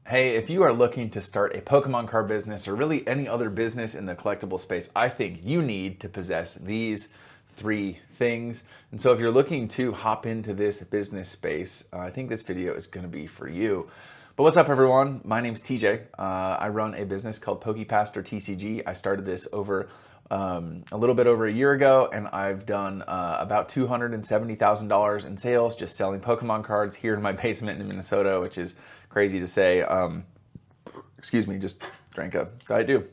Hey, if you are looking to start a Pokemon card business or really any other business in the collectible space, I think you need to possess these three things. And so if you're looking to hop into this business space, I think this video is going to be for you. But what's up, everyone? My name's TJ. I run a business called PokePast or TCG. I started this over a little bit over a year ago, and I've done about $270,000 in sales just selling Pokemon cards here in my basement in Minnesota, which is crazy to say. Excuse me, just drank a Diet Dew.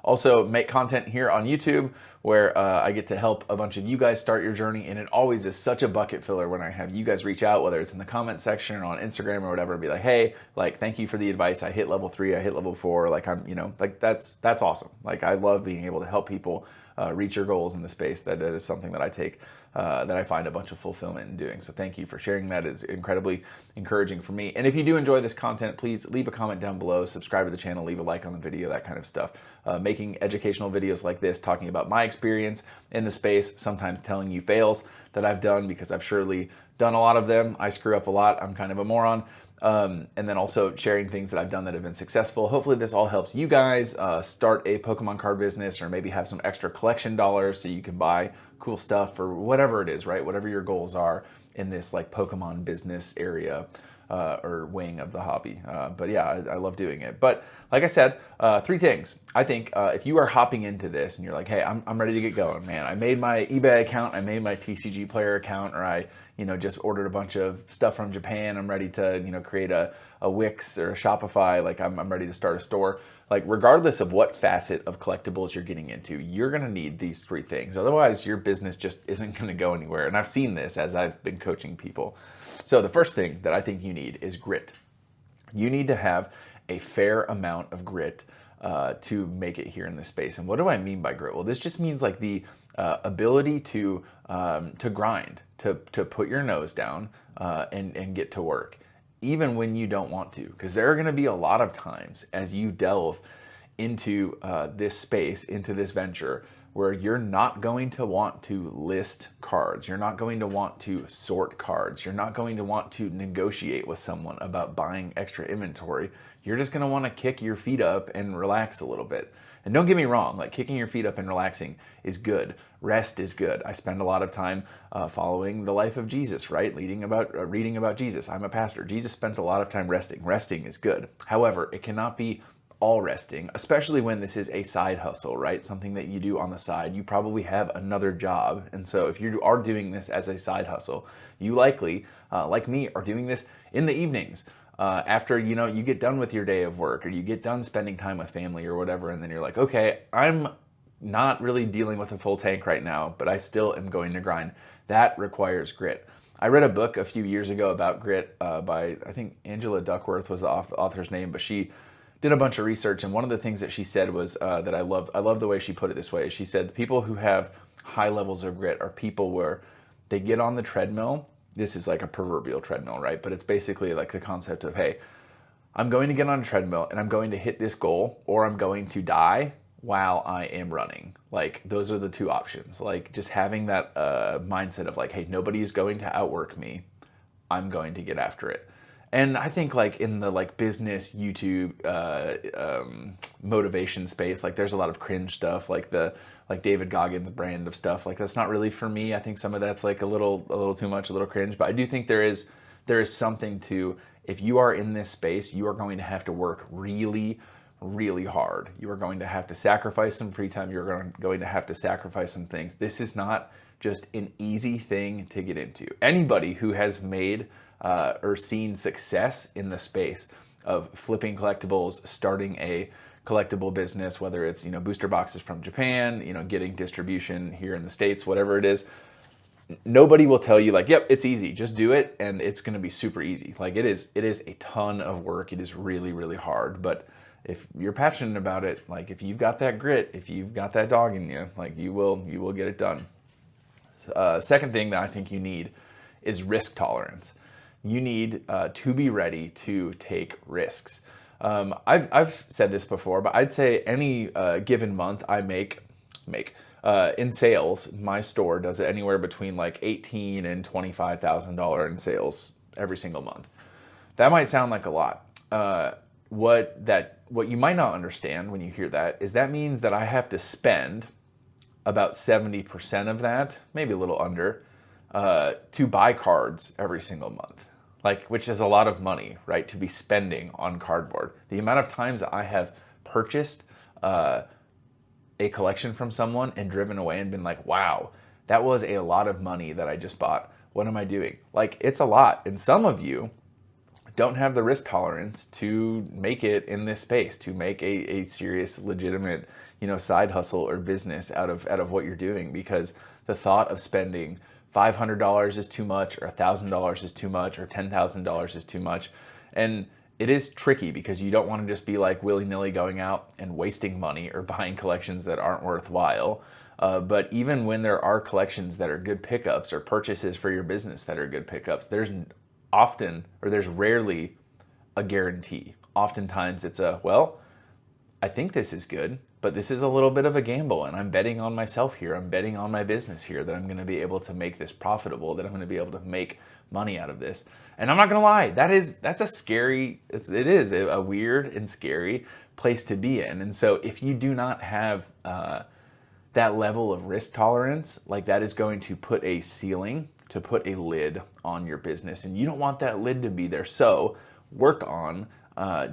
Also make content here on YouTube where I get to help a bunch of you guys start your journey, and it always is such a bucket filler when I have you guys reach out, whether it's in the comment section or on Instagram or whatever, and be like, hey, like, thank you for the advice. I hit level 3, I hit level 4. Like, I'm, like that's awesome. Like, I love being able to help people reach your goals in the space. That is something that I take, that I find a bunch of fulfillment in doing. So thank you for sharing that. It's incredibly encouraging for me. And if you do enjoy this content, please leave a comment down below, subscribe to the channel, leave a like on the video, that kind of stuff. Making educational videos like this, talking about my experience in the space, sometimes telling you fails that I've done, because I've surely done a lot of them. I screw up a lot. I'm kind of a moron. And then also sharing things that I've done that have been successful. Hopefully this all helps you guys start a Pokemon card business, or maybe have some extra collection dollars so you can buy cool stuff or whatever it is, right? Whatever your goals are in this like Pokemon business area or wing of the hobby. But yeah, I love doing it. But like I said, three things. I think if you are hopping into this and you're like, hey, I'm ready to get going, man. I made my eBay account, I made my TCG player account, or I just ordered a bunch of stuff from Japan. I'm ready to, create a Wix or a Shopify. Like I'm ready to start a store. Like regardless of what facet of collectibles you're getting into, you're gonna need these three things. Otherwise your business just isn't gonna go anywhere. And I've seen this as I've been coaching people. So the first thing that I think you need is grit. You need to have a fair amount of grit to make it here in this space. And what do I mean by grit? Well, this just means like the ability to grind, to put your nose down and get to work, even when you don't want to. Because there are going to be a lot of times as you delve into this space, into this venture, where you're not going to want to list cards. You're not going to want to sort cards. You're not going to want to negotiate with someone about buying extra inventory. You're just going to want to kick your feet up and relax a little bit. And don't get me wrong, like kicking your feet up and relaxing is good. Rest is good. I spend a lot of time following the life of Jesus, right? Reading about Jesus. I'm a pastor. Jesus spent a lot of time resting. Resting is good. However, it cannot be all resting, especially when this is a side hustle, right? Something that you do on the side. You probably have another job. And so if you are doing this as a side hustle, you likely, like me, are doing this in the evenings. After, you get done with your day of work, or you get done spending time with family or whatever, and then you're like, okay, I'm not really dealing with a full tank right now, but I still am going to grind. That requires grit. I read a book a few years ago about grit by, I think Angela Duckworth was the author's name, but she did a bunch of research, and one of the things that she said was that I love the way she put it this way. She said people who have high levels of grit are people where they get on the treadmill. This is like a proverbial treadmill, right? But it's basically like the concept of, hey, I'm going to get on a treadmill and I'm going to hit this goal, or I'm going to die while I am running. Like those are the two options. Like just having that mindset of like, hey, nobody is going to outwork me. I'm going to get after it. And I think like in the like business YouTube motivation space, like there's a lot of cringe stuff, like David Goggins brand of stuff. Like that's not really for me. I think some of that's like a little too much, a little cringe. But I do think there is something to, if you are in this space, you are going to have to work really, really hard. You are going to have to sacrifice some free time. You're going to have to sacrifice some things. This is not just an easy thing to get into. Anybody who has made or seen success in the space of flipping collectibles, starting a collectible business, whether it's booster boxes from Japan, getting distribution here in the States, whatever it is, nobody will tell you like, yep, it's easy, just do it and it's going to be super easy. Like it is a ton of work. It is really, really hard. But if you're passionate about it, like if you've got that grit, if you've got that dog in you, like you will get it done. Second thing that I think you need is risk tolerance. You need to be ready to take risks. I've said this before, but I'd say any given month I make in sales, my store does it anywhere between like $18,000 and $25,000 in sales every single month. That might sound like a lot. what you might not understand when you hear that is that means that I have to spend about 70% of that, maybe a little under, to buy cards every single month. Which is a lot of money, right, to be spending on cardboard. The amount of times I have purchased a collection from someone and driven away and been like, wow, that was a lot of money that I just bought. What am I doing? It's a lot. And some of you don't have the risk tolerance to make it in this space, to make a serious, legitimate, side hustle or business out of what you're doing, because the thought of spending $500 is too much, or $1,000 is too much, or $10,000 is too much. And it is tricky because you don't want to just be willy-nilly going out and wasting money or buying collections that aren't worthwhile. But even when there are collections that are good pickups or purchases for your business that are good pickups, there's rarely a guarantee. Oftentimes it's I think this is good, but this is a little bit of a gamble, and I'm betting on myself here. I'm betting on my business here that I'm going to be able to make this profitable, that I'm going to be able to make money out of this. And I'm not going to lie, that's a scary, it is a weird and scary place to be in. And so if you do not have that level of risk tolerance, that is going to put a ceiling, to put a lid on your business. And you don't want that lid to be there. So work on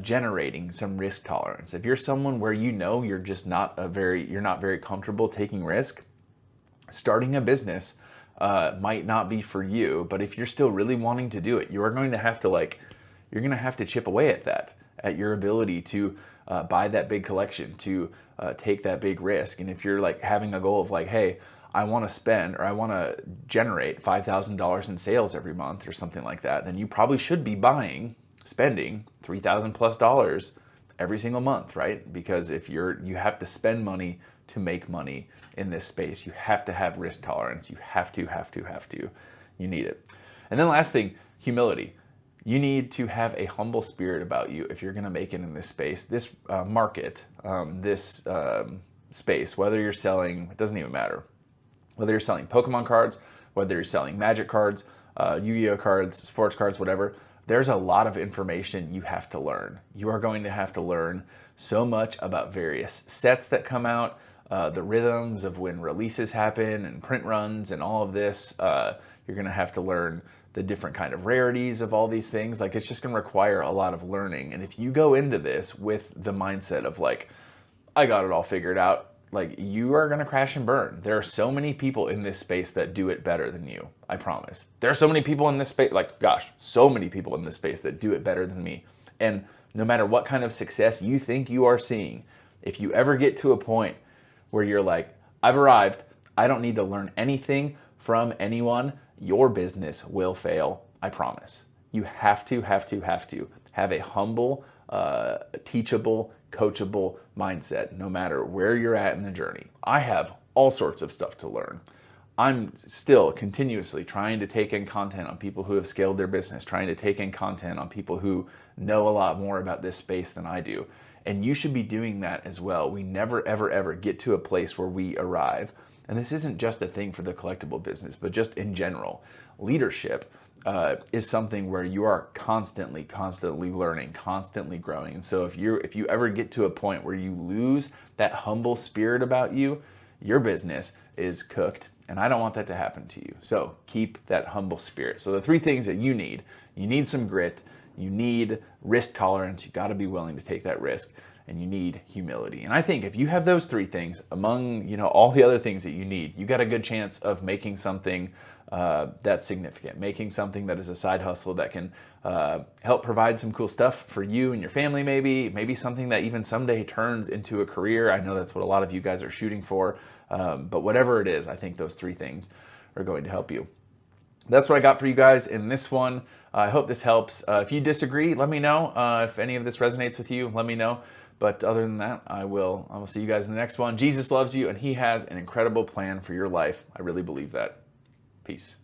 generating some risk tolerance. If you're someone where you're just not very comfortable taking risk, starting a business might not be for you. But if you're still really wanting to do it, you're going to have to chip away at that, at your ability to buy that big collection, to take that big risk. And if you're having a goal of hey, I want to spend, or I want to generate $5,000 in sales every month or something like that, then you probably should be spending $3,000+ every single month, right? Because if you have to spend money to make money in this space, you have to have risk tolerance. You have to. You need it. And then last thing, humility. You need to have a humble spirit about you if you're going to make it in this space, this market, this space, whether you're selling, it doesn't even matter. Whether you're selling Pokemon cards, whether you're selling Magic cards, Yu-Gi-Oh cards, sports cards, whatever, there's a lot of information you have to learn. You are going to have to learn so much about various sets that come out, the rhythms of when releases happen and print runs and all of this. You're going to have to learn the different kind of rarities of all these things. It's just going to require a lot of learning. And if you go into this with the mindset of I got it all figured out, you are going to crash and burn. There are so many people in this space that do it better than you. I promise. There are so many people in this space, so many people in this space that do it better than me. And no matter what kind of success you think you are seeing, if you ever get to a point where you're I've arrived, I don't need to learn anything from anyone, your business will fail. I promise. You have to have a humble, teachable, coachable mindset, no matter where you're at in the journey. I have all sorts of stuff to learn. I'm still continuously trying to take in content on people who have scaled their business, trying to take in content on people who know a lot more about this space than I do. And you should be doing that as well. We never, ever, ever get to a place where we arrive. And this isn't just a thing for the collectible business, but just in general. Leadership is something where you are constantly learning, constantly growing. And so if you ever get to a point where you lose that humble spirit about you, your business is cooked. And I don't want that to happen to you. So keep that humble spirit. So the three things that you need some grit, you need risk tolerance, you got to be willing to take that risk, and you need humility. And I think if you have those three things among all the other things that you need, you got a good chance of making something that's significant, making something that is a side hustle that can help provide some cool stuff for you and your family, maybe something that even someday turns into a career. I know that's what a lot of you guys are shooting for, but whatever it is, I think those three things are going to help you. That's what I got for you guys in this one. I hope this helps. If you disagree, let me know. If any of this resonates with you, let me know. But other than that, I will see you guys in the next one. Jesus loves you, and he has an incredible plan for your life. I really believe that. Peace.